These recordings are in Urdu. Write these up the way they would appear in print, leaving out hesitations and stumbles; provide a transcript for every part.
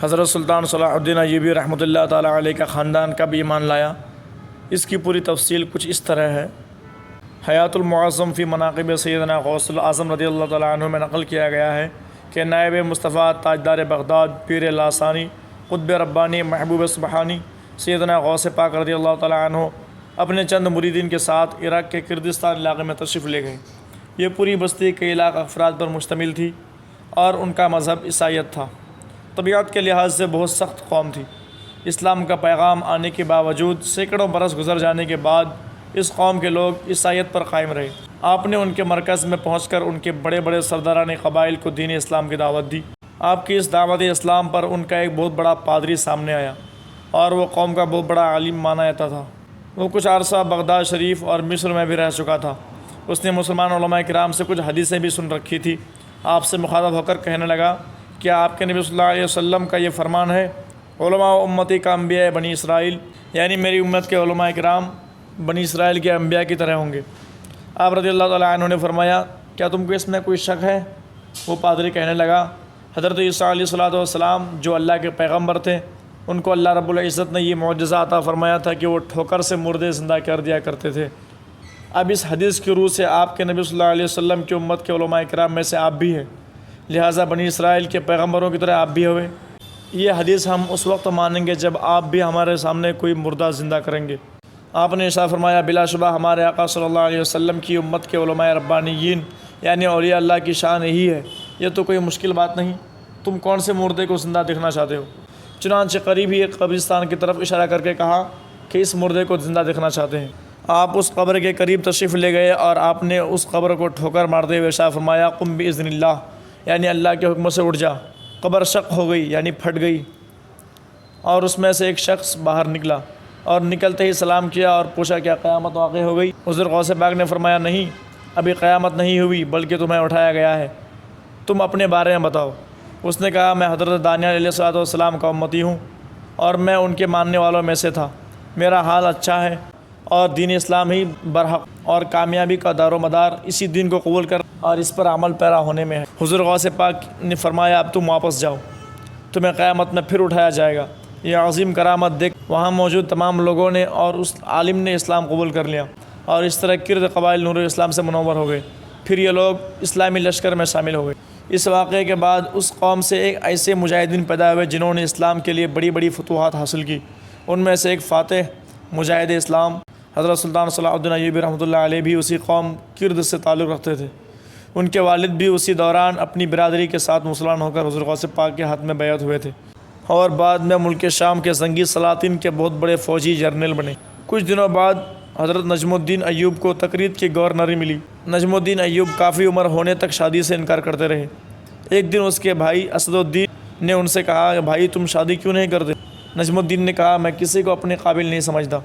حضرت سلطان صلاح الدین ایوبی رحمۃ اللہ تعالیٰ علیہ کا خاندان کب ایمان لایا، اس کی پوری تفصیل کچھ اس طرح ہے۔ حیات المعظم فی مناقب سیدنا غوث الاعظم رضی اللہ تعالیٰ عنہ میں نقل کیا گیا ہے کہ نائب مصطفیٰ تاجدار بغداد پیر لاسانی قطب ربانی محبوب سبحانی سیدنا غوث پاک رضی اللہ تعالیٰ عنہ اپنے چند مریدین کے ساتھ عراق کے کردستان علاقے میں تشریف لے گئے۔ یہ پوری بستی کئی لاکھ افراد پر مشتمل تھی اور ان کا مذہب عیسائیت تھا۔ طبیعت کے لحاظ سے بہت سخت قوم تھی۔ اسلام کا پیغام آنے کے باوجود سینکڑوں برس گزر جانے کے بعد اس قوم کے لوگ عیسائیت پر قائم رہے۔ آپ نے ان کے مرکز میں پہنچ کر ان کے بڑے بڑے سرداران قبائل کو دین اسلام کی دعوت دی۔ آپ کی اس دعوت اسلام پر ان کا ایک بہت بڑا پادری سامنے آیا اور وہ قوم کا بہت بڑا عالم مانا جاتا تھا۔ وہ کچھ عرصہ بغداد شریف اور مصر میں بھی رہ چکا تھا۔ اس نے مسلمان علماء کرام سے کچھ حدیثیں بھی سن رکھی تھی۔ آپ سے مخاطب ہو کر کہنے لگا، کیا آپ کے نبی صلی اللہ علیہ وسلم کا یہ فرمان ہے، علماء و امتی کا انبیاء بنی اسرائیل، یعنی میری امت کے علماء کرام بنی اسرائیل کے انبیاء کی طرح ہوں گے؟ آپ رضی اللہ تعالیٰ عنہ نے فرمایا، کیا تم کو اس میں کوئی شک ہے؟ وہ پادری کہنے لگا، حضرت عیسیٰ علیہ السلام جو اللہ کے پیغمبر تھے، ان کو اللہ رب العزت نے یہ معجزہ عطا فرمایا تھا کہ وہ ٹھوکر سے مردے زندہ کر دیا کرتے تھے۔ اب اس حدیث کی روح سے آپ کے نبی صلی اللہ علیہ وسلم کی امت کے علماء کرام میں سے آپ بھی ہیں، لہٰذا بنی اسرائیل کے پیغمبروں کی طرح آپ بھی ہوئے۔ یہ حدیث ہم اس وقت مانیں گے جب آپ بھی ہمارے سامنے کوئی مردہ زندہ کریں گے۔ آپ نے ارشاد فرمایا، بلا شبہ ہمارے آقا صلی اللہ علیہ وسلم کی امت کے علماء ربانیین یعنی اولیاء اللہ کی شان یہی ہے، یہ تو کوئی مشکل بات نہیں۔ تم کون سے مردے کو زندہ دیکھنا چاہتے ہو؟ چنانچہ قریب ہی ایک قبرستان کی طرف اشارہ کر کے کہا کہ اس مردے کو زندہ دیکھنا چاہتے ہیں۔ آپ اس قبر کے قریب تشریف لے گئے اور آپ نے اس قبر کو ٹھوکر مارتے ہوئے ارشاد فرمایا، قم باذن اللہ، یعنی اللہ کے حکم سے اٹھ جا۔ قبر شق ہو گئی یعنی پھٹ گئی اور اس میں سے ایک شخص باہر نکلا اور نکلتے ہی سلام کیا اور پوچھا، کیا قیامت واقع ہو گئی؟ حضور غوث پاک نے فرمایا، نہیں، ابھی قیامت نہیں ہوئی بلکہ تمہیں اٹھایا گیا ہے، تم اپنے بارے میں بتاؤ۔ اس نے کہا، میں حضرت دانیال علیہ السلام کا امتی ہوں اور میں ان کے ماننے والوں میں سے تھا۔ میرا حال اچھا ہے اور دین اسلام ہی برحق اور کامیابی کا دار و مدار اسی دین کو قبول کر اور اس پر عمل پیرا ہونے میں ہے۔ حضور غوث پاک نے فرمایا، اب تم واپس جاؤ، تمہیں قیامت میں پھر اٹھایا جائے گا۔ یہ عظیم کرامت دیکھ وہاں موجود تمام لوگوں نے اور اس عالم نے اسلام قبول کر لیا اور اس طرح کرد قبائل نور اسلام سے منور ہو گئے۔ پھر یہ لوگ اسلامی لشکر میں شامل ہو گئے۔ اس واقعے کے بعد اس قوم سے ایک ایسے مجاہدین پیدا ہوئے جنہوں نے اسلام کے لیے بڑی بڑی فتوحات حاصل کی۔ ان میں سے ایک فاتح مجاہد اسلام حضرت سلطان صلاح الدین ایوبی رحمۃ اللہ علیہ بھی اسی قوم کرد سے تعلق رکھتے تھے۔ ان کے والد بھی اسی دوران اپنی برادری کے ساتھ مسلمان ہو کر حضور غوث پاک کے ہاتھ میں بیعت ہوئے تھے اور بعد میں ملک شام کے زنگی سلاطین کے بہت بڑے فوجی جرنیل بنے۔ کچھ دنوں بعد حضرت نجم الدین ایوب کو تقرید کی گورنری ملی۔ نجم الدین ایوب کافی عمر ہونے تک شادی سے انکار کرتے رہے۔ ایک دن اس کے بھائی اسد الدین نے ان سے کہا کہ بھائی تم شادی کیوں نہیں کرتے؟ نجم الدین نے کہا، میں کسی کو اپنے قابل نہیں سمجھتا۔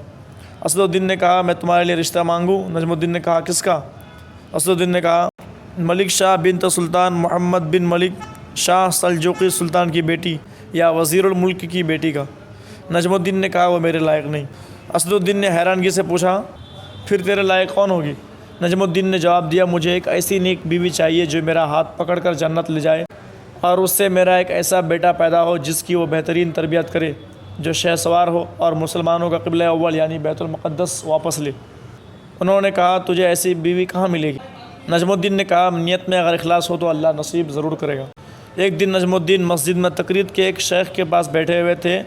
اسد الدین نے کہا، میں تمہارے لیے رشتہ مانگوں؟ نجم الدین نے کہا، کس کا؟ اسد الدین نے کہا، ملک شاہ بنت سلطان محمد بن ملک شاہ سلجوقی سلطان کی بیٹی یا وزیر الملک کی بیٹی کا۔ نجم الدین نے کہا، وہ میرے لائق نہیں۔ اسد الدین نے حیرانگی سے پوچھا، پھر تیرے لائق کون ہوگی؟ نجم الدین نے جواب دیا، مجھے ایک ایسی نیک بیوی چاہیے جو میرا ہاتھ پکڑ کر جنت لے جائے اور اس سے میرا ایک ایسا بیٹا پیدا ہو جس کی وہ بہترین تربیت کرے، جو شہ سوار ہو اور مسلمانوں کا قبلہ اول یعنی بیت المقدس واپس لے۔ انہوں نے کہا، تجھے ایسی بیوی کہاں ملے گی؟ نجم الدین نے کہا، نیت میں اگر اخلاص ہو تو اللہ نصیب ضرور کرے گا۔ ایک دن نجم الدین مسجد میں تقرید کے ایک شیخ کے پاس بیٹھے ہوئے تھے۔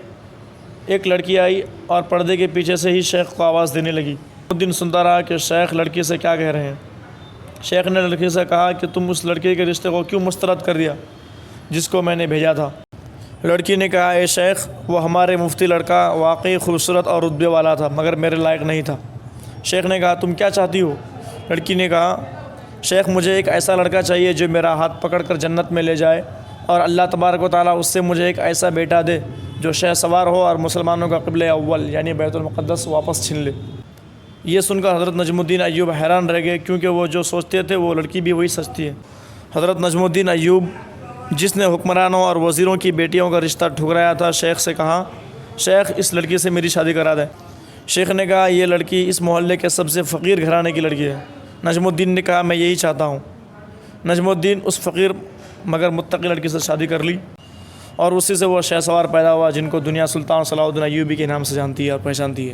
ایک لڑکی آئی اور پردے کے پیچھے سے ہی شیخ کو آواز دینے لگی۔ نجم الدین سنتا رہا کہ شیخ لڑکی سے کیا کہہ رہے ہیں۔ شیخ نے لڑکی سے کہا کہ تم اس لڑکے کے رشتے کو کیوں مسترد کر دیا جس کو میں نے بھیجا تھا؟ لڑکی نے کہا، اے شیخ، وہ ہمارے مفتی لڑکا واقعی خوبصورت اور رتبے والا تھا مگر میرے لائق نہیں تھا۔ شیخ نے کہا، تم کیا چاہتی ہو؟ لڑکی نے کہا، شیخ مجھے ایک ایسا لڑکا چاہیے جو میرا ہاتھ پکڑ کر جنت میں لے جائے اور اللہ تبارک و تعالیٰ اس سے مجھے ایک ایسا بیٹا دے جو شہ سوار ہو اور مسلمانوں کا قبلہ اول یعنی بیت المقدس واپس چھین لے۔ یہ سن کر حضرت نجم الدین ایوب حیران رہ گئے کیونکہ وہ جو سوچتے تھے وہ لڑکی بھی وہی سچتی ہے۔ حضرت نجم الدین ایوب جس نے حکمرانوں اور وزیروں کی بیٹیوں کا رشتہ ٹھکرایا تھا، شیخ سے کہا، شیخ اس لڑکی سے میری شادی کرا دیں۔ شیخ نے کہا، یہ لڑکی اس محلے کے سب سے فقیر گھرانے کی لڑکی ہے۔ نجم الدین نے کہا، میں یہی چاہتا ہوں۔ نجم الدین اس فقیر مگر متقی لڑکی سے شادی کر لی۔ اور اسی سے وہ شہسوار پیدا ہوا جن کو دنیا سلطان صلاح الدین ایوبی کے نام سے جانتی ہے اور پہچانتی ہے۔